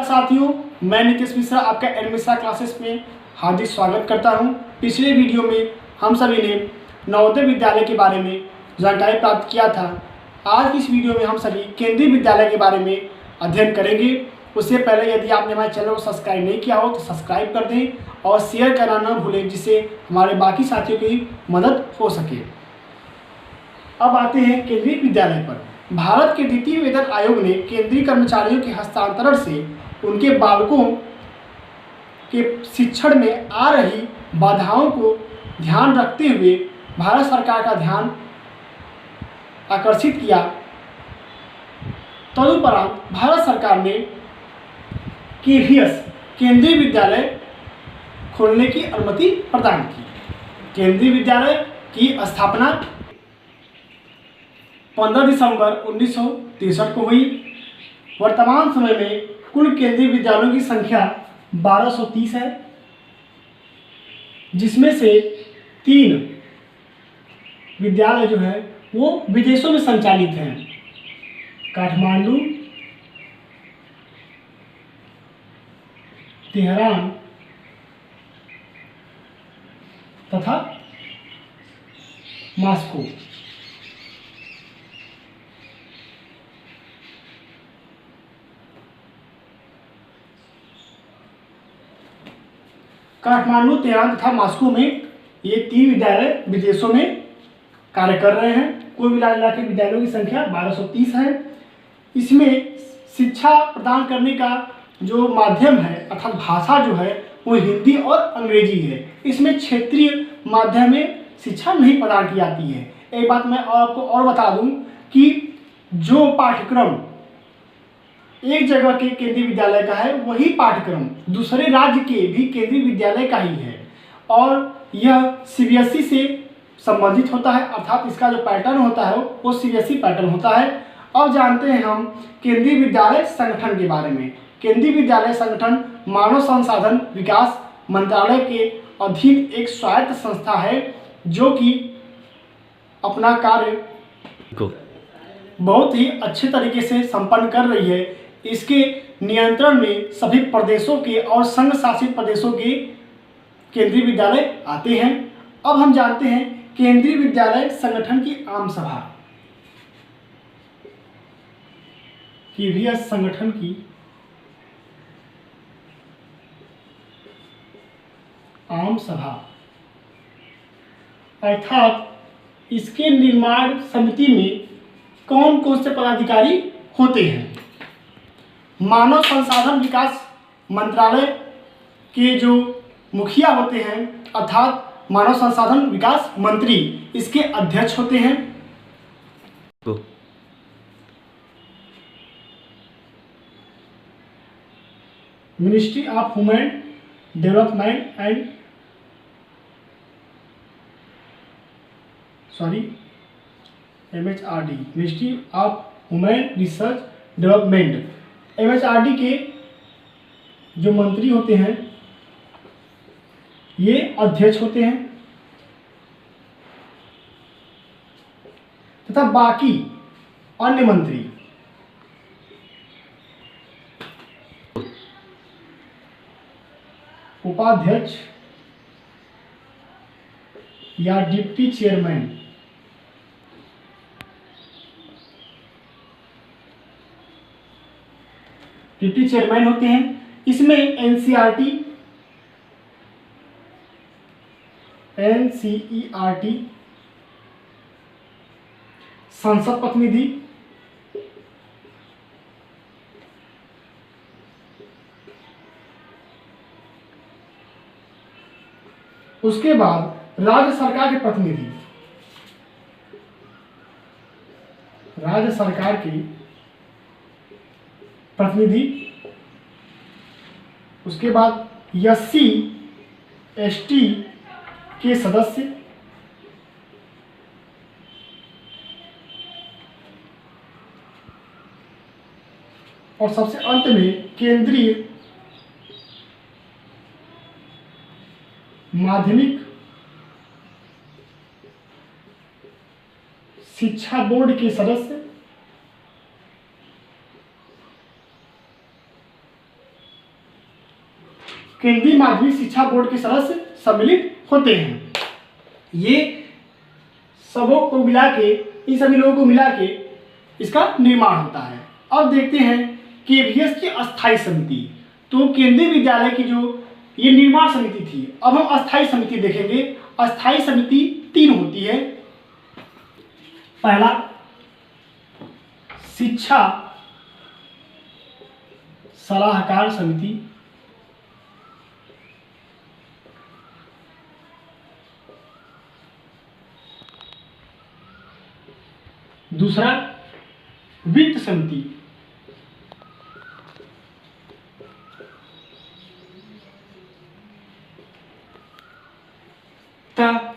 साथियों, मैं नितेश मिश्रा आपका एडमिशन क्लासेस में हार्दिक स्वागत करता हूं। पिछले वीडियो में हम सभी ने नवोदय विद्यालय के बारे में जानकारी प्राप्त किया था। आज की इस वीडियो में हम सभी केंद्रीय विद्यालय के बारे में अध्ययन करेंगे। उससे पहले यदि आपने हमारे चैनल को सब्सक्राइब नहीं किया हो तो सब्सक्राइब कर दें और शेयर करना न भूलें, जिससे हमारे बाकी साथियों की मदद हो सके। अब आते हैं केंद्रीय विद्यालय पर। भारत के द्वितीय वेतन आयोग ने केंद्रीय कर्मचारियों के हस्तांतरण से उनके बालकों के शिक्षण में आ रही बाधाओं को ध्यान रखते हुए भारत सरकार का ध्यान आकर्षित किया। तदुपरांत भारत सरकार ने केवीएस केंद्रीय विद्यालय खोलने की अनुमति प्रदान की। केंद्रीय विद्यालय की स्थापना 15 दिसंबर 1963 को हुई। वर्तमान समय में कुल केंद्रीय विद्यालयों की संख्या 1230 है, जिसमें से 3 विद्यालय जो है वो विदेशों में संचालित हैं: काठमांडू, तेहरान तथा मॉस्को। काठमांडू, तेहरान तथा मॉस्को में ये 3 विद्यालय विदेशों में कार्य कर रहे हैं। कुल मिला के विद्यालयों की संख्या 1230 है। इसमें शिक्षा प्रदान करने का जो माध्यम है अर्थात भाषा जो है वो हिंदी और अंग्रेजी है। इसमें क्षेत्रीय माध्यम में शिक्षा नहीं प्रदान की जाती है। एक बात मैं आपको और बता दूं कि जो पाठ्यक्रम एक जगह के केंद्रीय विद्यालय का है वही पाठ्यक्रम दूसरे राज्य के भी केंद्रीय विद्यालय का ही है और यह सीबीएसई से संबंधित होता है, अर्थात इसका जो पैटर्न होता है वो सीबीएसई पैटर्न होता है। अब जानते हैं हम केंद्रीय विद्यालय संगठन के बारे में। केंद्रीय विद्यालय संगठन मानव संसाधन विकास मंत्रालय के अधीन एक स्वायत्त संस्था है जो कि अपना कार्य बहुत ही अच्छे तरीके से संपन्न कर रही है। इसके नियंत्रण में सभी प्रदेशों के और संघ शासित प्रदेशों के केंद्रीय विद्यालय आते हैं। अब हम जानते हैं केंद्रीय विद्यालय संगठन की आम सभा। केवीएस संगठन की आम सभा अर्थात इसके निर्माण समिति में कौन कौन से पदाधिकारी होते हैं। मानव संसाधन विकास मंत्रालय के जो मुखिया होते हैं अर्थात मानव संसाधन विकास मंत्री इसके अध्यक्ष होते हैं। Ministry of human development and MHRD, ministry of human research development. MHRD के जो मंत्री होते हैं ये अध्यक्ष होते हैं तथा बाकी अन्य मंत्री उपाध्यक्ष या डिप्टी चेयरमैन होते हैं। इसमें एनसीईआरटी संसद प्रतिनिधि, उसके बाद राज्य सरकार के प्रतिनिधि, उसके बाद SC ST के सदस्य, और सबसे अंत में केंद्रीय माध्यमिक शिक्षा बोर्ड के सदस्य केंद्रीय माध्यमिक शिक्षा बोर्ड के सदस्य सम्मिलित होते हैं। ये सबों को मिला के, इन सभी लोगों को मिला के इसका निर्माण होता है। अब देखते हैं केवीएस की अस्थायी समिति। तो केंद्रीय विद्यालय की जो ये निर्माण समिति थी, अब हम अस्थायी समिति देखेंगे। अस्थायी समिति 3 होती है। पहला, शिक्षा सलाहकार समिति। दूसरा, वित्त समिति।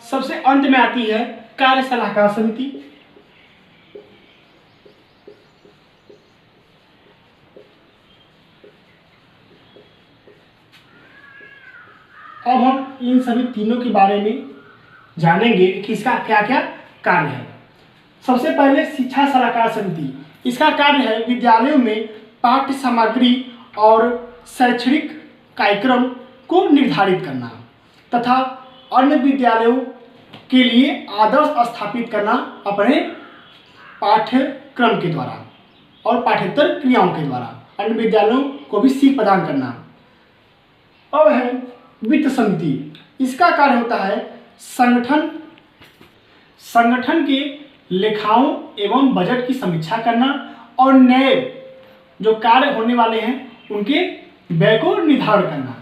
सबसे अंत में आती है कार्य सलाहकार समिति। अब हम इन सभी तीनों के बारे में जानेंगे कि इसका क्या क्या कार्य है। सबसे पहले शिक्षा सलाहकार समिति, इसका कार्य है विद्यालयों में पाठ्य सामग्री और शैक्षणिक कार्यक्रम को निर्धारित करना तथा अन्य विद्यालयों के लिए आदर्श स्थापित करना अपने पाठ्यक्रम के द्वारा और पाठ्येतर क्रियाओं के द्वारा अन्य विद्यालयों को भी सीख प्रदान करना। अब है वित्त समिति, इसका कार्य होता है संगठन के लेखाओं एवं बजट की समीक्षा करना और नए जो कार्य होने वाले हैं उनके व्यय को निर्धारण करना।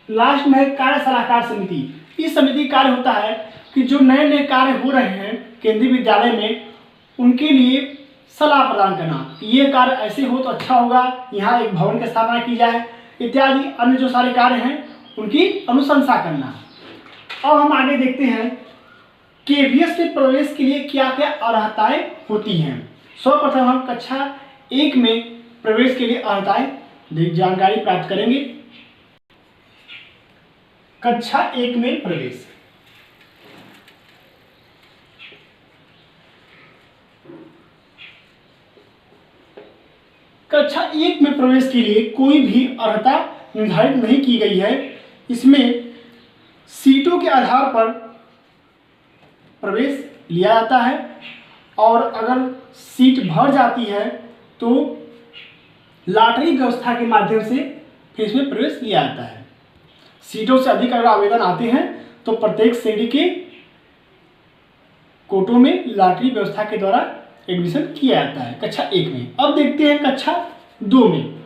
लास्ट में है कार्य सलाहकार समिति। इस समिति का कार्य होता है कि जो नए नए कार्य हो रहे हैं केंद्रीय विद्यालय में उनके लिए सलाह प्रदान करना, ये कार्य ऐसे हो तो अच्छा होगा, यहाँ एक भवन की स्थापना की जाए इत्यादि अन्य जो सारे कार्य हैं उनकी अनुशंसा करना। अब हम आगे देखते हैं केवीएस के प्रवेश के लिए क्या क्या अर्हताएं होती हैं। सर्वप्रथम हम कक्षा 1 में प्रवेश के लिए अर्हताएं जानकारी प्राप्त करेंगे। कक्षा 1 में प्रवेश, कक्षा 1 में प्रवेश के लिए कोई भी अर्हता निर्धारित नहीं की गई है। इसमें सीटों के आधार पर प्रवेश लिया जाता है और अगर सीट भर जाती है तो लॉटरी व्यवस्था के माध्यम से फिर इसमें प्रवेश लिया जाता है। सीटों से अधिक अगर आवेदन आते हैं तो प्रत्येक श्रेणी के कोटों में लॉटरी व्यवस्था के द्वारा एडमिशन किया जाता है कक्षा 1 में। अब देखते हैं कक्षा 2 में।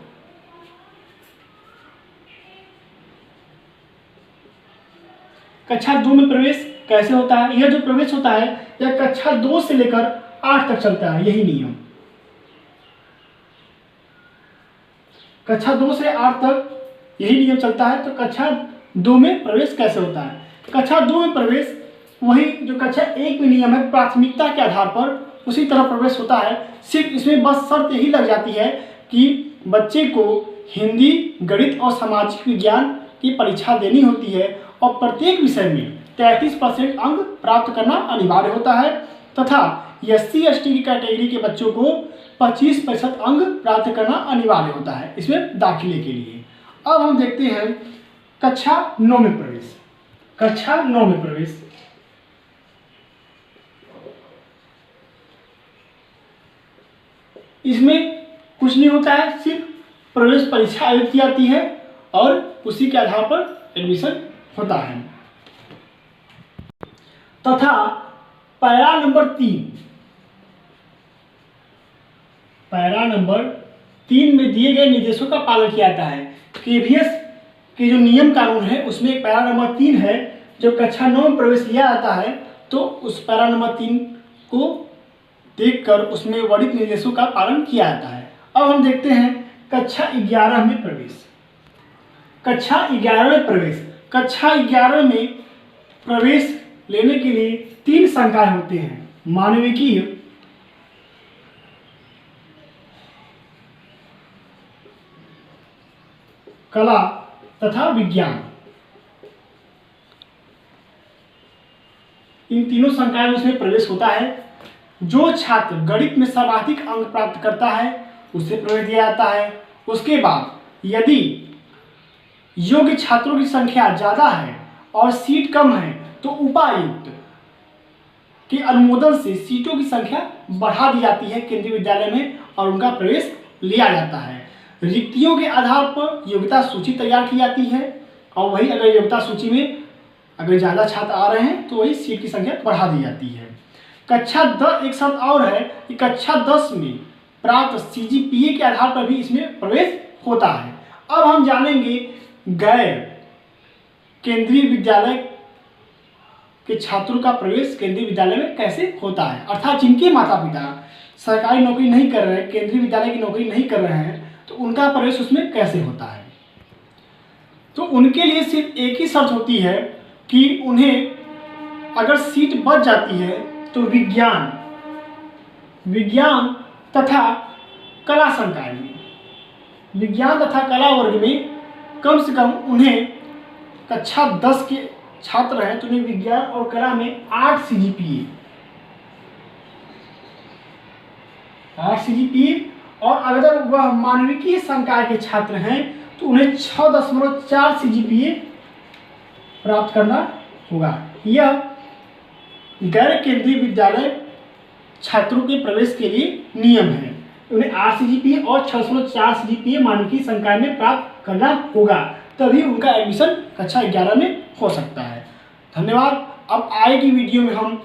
कक्षा 2 में प्रवेश कैसे होता है? यह जो प्रवेश होता है यह कक्षा 2 से लेकर 8 तक चलता है, यही नियम। कक्षा 2 से 8 तक यही नियम चलता है। तो कक्षा 2 में प्रवेश कैसे होता है? कक्षा 2 में प्रवेश वही जो कक्षा 1 में नियम है, प्राथमिकता के आधार पर उसी तरह प्रवेश होता है। सिर्फ इसमें बस शर्त यही लग जाती है कि बच्चे को हिंदी, गणित और सामाजिक विज्ञान की परीक्षा देनी होती है और प्रत्येक विषय में 33% अंक प्राप्त करना अनिवार्य होता है तथा SC/ST की कैटेगरी के बच्चों को 25% अंक प्राप्त करना अनिवार्य होता है इसमें दाखिले के लिए। अब हम देखते हैं कक्षा 9 में प्रवेश। कक्षा 9 में प्रवेश, इसमें कुछ नहीं होता है, सिर्फ प्रवेश परीक्षा आयोजित की जाती है और उसी के आधार पर एडमिशन होता है। तथा पैरा नंबर 3 में दिए गए निर्देशों का पालन किया जाता है। केवीएस के जो नियम कानून है उसमें एक पैरा नंबर 3 है। जब कक्षा 9 में प्रवेश लिया जाता है तो उस पैरा नंबर 3 को देखकर उसमें वर्णित निर्देशों का पालन किया जाता है। अब हम देखते हैं कक्षा 11 में प्रवेश। कक्षा 11 में प्रवेश, कक्षा 11 में प्रवेश लेने के लिए 3 संकाय होते हैं, मानविकी, कला तथा विज्ञान। इन तीनों संकायों में प्रवेश होता है। जो छात्र गणित में सर्वाधिक अंक प्राप्त करता है उसे प्रवेश दिया जाता है। उसके बाद यदि योग्य छात्रों की संख्या ज़्यादा है और सीट कम है तो उपायुक्त के अनुमोदन से सीटों की संख्या बढ़ा दी जाती है केंद्रीय विद्यालय में और उनका प्रवेश लिया जाता है। रिक्तियों के आधार पर योग्यता सूची तैयार की जाती है और वही अगर योग्यता सूची में अगर ज़्यादा छात्र आ रहे हैं तो वही सीट की संख्या बढ़ा दी जाती है। कक्षा 10 एक शर्त और है कि कक्षा 10 में प्राप्त CGPA के आधार पर भी इसमें प्रवेश होता है। अब हम जानेंगे गैर केंद्रीय विद्यालय के छात्रों का प्रवेश केंद्रीय विद्यालय में कैसे होता है, अर्थात जिनके माता पिता सरकारी नौकरी नहीं कर रहे हैं, केंद्रीय विद्यालय की नौकरी नहीं कर रहे हैं, तो उनका प्रवेश उसमें कैसे होता है। तो उनके लिए सिर्फ एक ही शर्त होती है कि उन्हें अगर सीट बच जाती है तो विज्ञान तथा कला संकाय में, विज्ञान तथा कला वर्ग में कम से कम उन्हें कक्षा 10 के छात्र हैं तो उन्हें विज्ञान और कला में 8 CGPA और अगर वह मानविकीय संकाय के छात्र हैं तो उन्हें 6.4 CGPA प्राप्त करना होगा। यह गैर केंद्रीय विद्यालय छात्रों के प्रवेश के लिए नियम है। उन्हें 8 CGPA और 6.4 CGPA मानविकीय संकाय में प्राप्त करना होगा, तभी उनका एडमिशन कक्षा 11 में हो सकता है। धन्यवाद। अब आएगी वीडियो में हम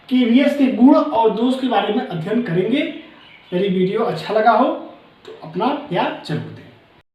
KVS के गुण और दोष के बारे में अध्ययन करेंगे। यदि वीडियो अच्छा लगा हो तो अपना प्यार जरूर दें।